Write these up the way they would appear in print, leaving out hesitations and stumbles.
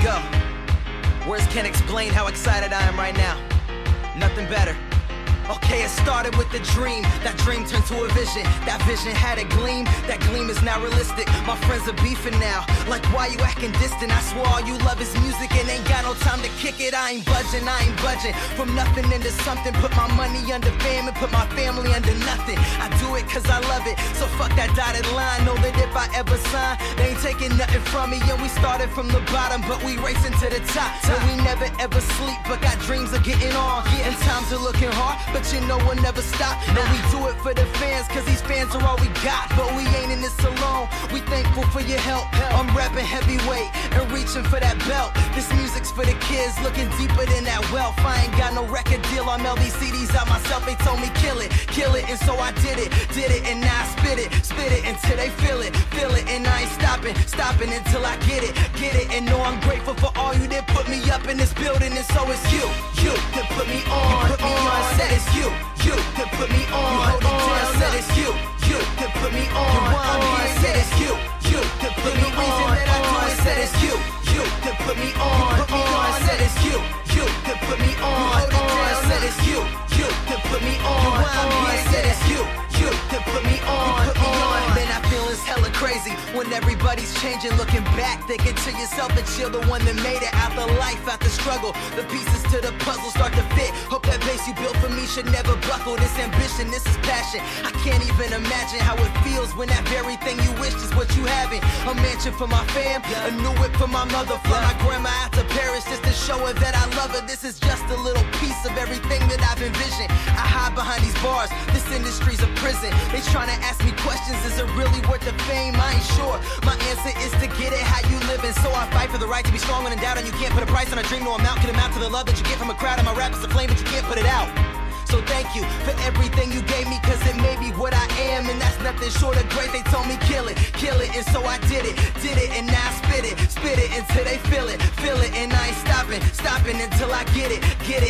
go. Words can't explain how excited I am right now. Nothing better. Okay, it started with a dream. That dream turned to a vision. That vision had a gleam. That gleam is now realistic. My friends are beefing now. Like, why you acting distant? I swear all you love is music and ain't got no time to kick it. I ain't budging. From nothing into something. Put my money under fame and put my family under nothing. I do it cause I love it. So fuck that dotted line. Know that if I ever sign, they ain't taking nothing from me. Yeah, we started from the bottom, but we racing to the top. And we never ever sleep, but got dreams of getting on. And times are looking hard, but you know we'll never stop. No, we do it for the fans, cause these fans are all we got. But we ain't in this alone, we thankful for your help. I'm rapping heavyweight and reaching for that belt. This music's for the kids, looking deeper than that wealth. I ain't got no record deal, I mail these CDs out myself. They told me kill it, and so I did it, and now I spit it until they feel it, and I ain't stopping until I get it, and know I'm grateful for all you that put me up in this building, and so it's you that put me on, said it's you that put me on, you hold it down, said it's you that put me on, said it's you that put me on, that I do it, said it's you that put me on, said it's you that put me on, hold it down, said it's you that put me on, said it's you that put me on, man, I feel it's hella crazy when everybody's changing, looking back, thinking to yourself that you're the one that made it out the life, out the struggle, the pieces to the puzzle start to fit, hope that base you built for me should never buckle, this ambition, this is passion, I can't even imagine how it feels when that very thing you wished is what you having, a mansion for my fam, a new whip for my mother, fly my grandma out to Paris just to show her that I love her, this is just a little piece of everything that I've envisioned, I hide behind these bars, this industry's a prison, they trying to ask me questions, is it really worth the fame, I ain't sure, my answer is to get it how you living, so I fight for the right to be strong when in doubt, and you can't put a price on a dream, no amount can amount to the love that you get from a crowd, and my rap is a flame but you can't put it out. So thank you for everything you gave me, cause it made me what I am, and that's nothing short of great. They told me kill it, and so I did it, and now I spit it until they feel it, and I ain't stopping until I get it,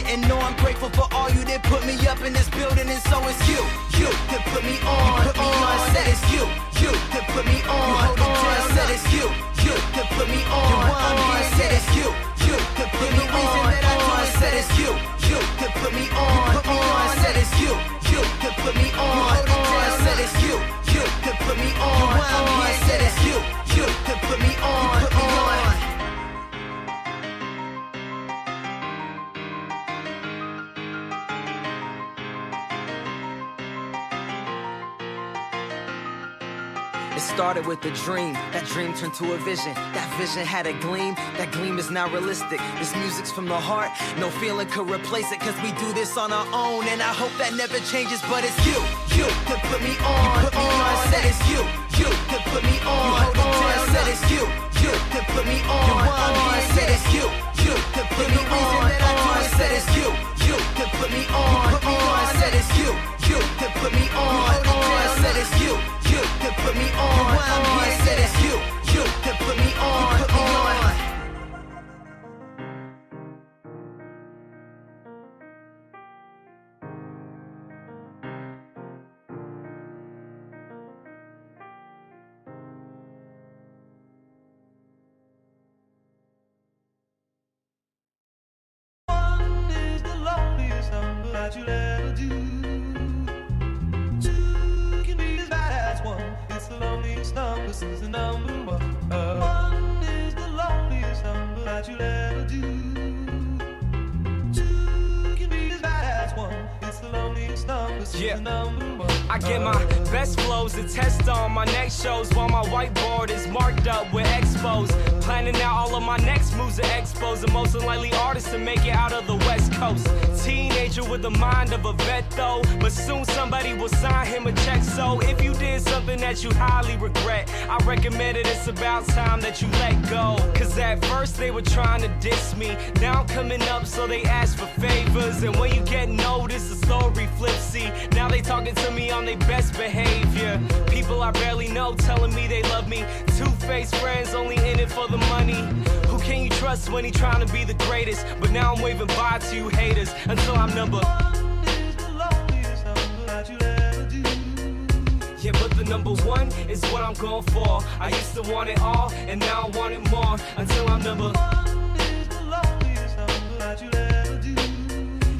and know I'm grateful for all you that put me up in this building, and so it's you that put me on, said it's you that put me on, hold it down, said it's you that put me on, said it's you that put me on, that I do it, said it's you that put me on, said it's you that put me on, hold it down, said it's you that put me on, said it's you that put me on. It started with a dream, that dream turned to a vision, that vision had a gleam, that gleam is now realistic, this music's from the heart, no feeling could replace it, cause we do this on our own, and I hope that never changes, but it's you that put me on, said it's you that put me on, hold it down, said it's you that put me on, said it's you that put me on, that I do it, said it's you that put me on, said it's you that put me on, hold it down, said it's you that put me on, said it's you that put me on. One is the loneliest number that you'll ever do. Two can be as bad as one. It's the loneliest number since the number one. One is the loneliest number that you'll ever do. Two can be as bad as one. It's the loneliest number since the number one. I get my best flows to test on my next shows while my whiteboard is marked up with expos. Planning out all of my next moves at expos. The most unlikely artist to make it out of the West Coast. Teenager with the mind of a vet though, but soon somebody will sign him a check. So if you did something that you highly regret, I recommend it, it's about time that you let go. Cause at first they were trying to diss me, now I'm coming up so they ask for favors. And when you get noticed, the story flips, see. Now they talking to me on their best behavior. People I barely know telling me they love me. Two-faced friends only in it for the money. Who can you trust when he trying to be the greatest? But now I'm waving bye to you haters until I'm number one is the loneliest number that you'll ever do. Yeah, but the number one is what I'm going for. I used to want it all, and now I want it more until I'm number one.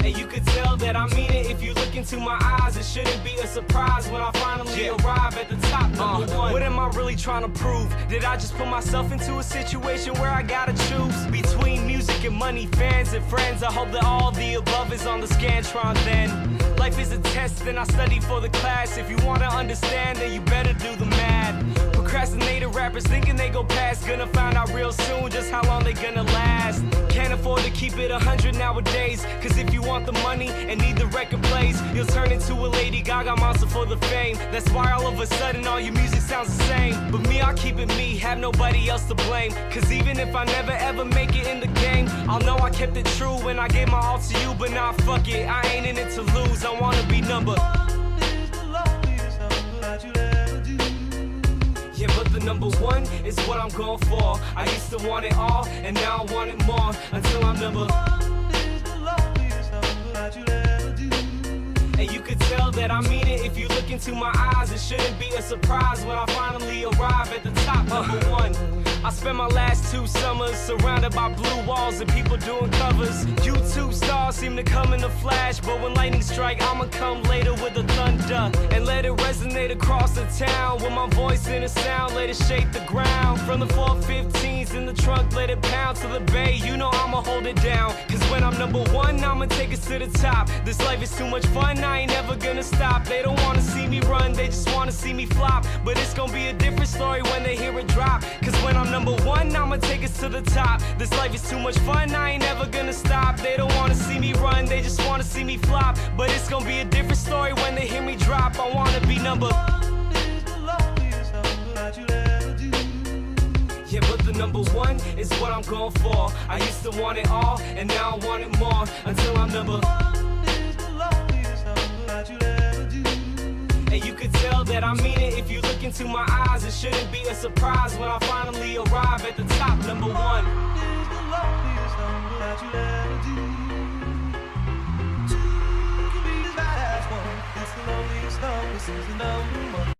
And you could tell that I mean it if you look into my eyes. It shouldn't be a surprise when I finally arrive at the top, number one. What am I really trying to prove? Did I just put myself into a situation where I gotta choose between music and money, fans and friends? I hope that all the above is on the Scantron then. Life is a test and I study for the class. If you wanna understand, then you better do the math. Procrastinator rappers thinking they go past, gonna find out real soon just how long they gonna last. Can't afford to keep it 100 nowadays, cause if you want the money and need the record plays, you'll turn into a Lady Gaga monster for the fame. That's why all of a sudden all your music sounds the same. But me, I keep it me, have nobody else to blame. Cause even if I never ever make it in the game, I'll know I kept it true when I gave my all to you. But nah, fuck it, I ain't in it to lose, I wanna be number one is the loneliest number that you'll ever do. Yeah, but the number one is what I'm going for. I used to want it all, and now I want it more. Until I'm number one is the loneliest number that you'll ever do. And you could tell that I mean it if you look into my eyes. It shouldn't be a surprise when I finally arrive at the top, number one. I spent my last 2 summers surrounded by blue walls and people doing covers. YouTube stars seem to come in a flash, but when lightning strike, I'ma come later with the thunder and let it resonate across the town. With my voice in a sound, let it shake the ground. From the 415s in the trunk, let it pound to the bay. You know I'ma hold it down, cause when I'm number one, I'ma take us to the top. This life is too much fun, I ain't never gonna stop. They don't wanna see me run, they just wanna see me flop. But it's gonna be a different story when they hear it drop. Cause when I'm number one, I'ma take us to the top. This life is too much fun, I ain't never gonna stop. They don't wanna see me run, they just wanna see me flop. But it's gonna be a different story when they hear me drop. I wanna be number one is the loneliest number that you'll ever do. Yeah, but the number one is what I'm going for. I used to want it all, and now I want it more. Until I'm number one is the loneliest number that you'll ever do. And you could tell that I mean it if you look into my eyes. It shouldn't be a surprise when I finally arrive at the top, number one. Is the loneliest number that you'll ever do. Two can be as bad as one. It's the loneliest number since the number one.